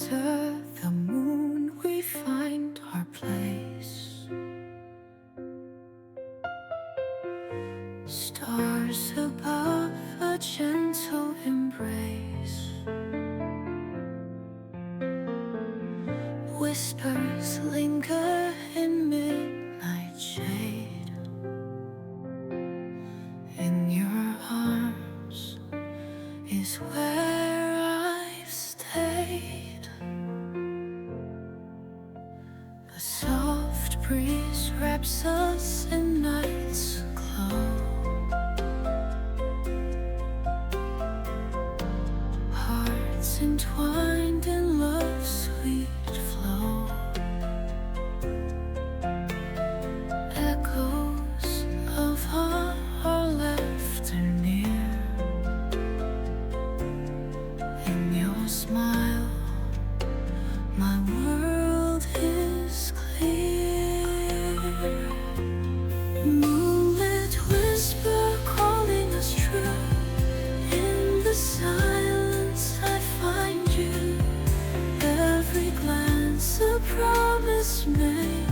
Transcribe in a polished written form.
Under the moon we find our place. Stars above, a gentle embrace. Whispers linger in midnight shade. In your arms is where I've stayed. A soft breeze wraps us in night's glow. Hearts entwined in love's sweet flow. Echoes of our laughter near. In your smile, my world is clear. Moonlit whisper calling us true. In the silence I find you. Every glance a promise made.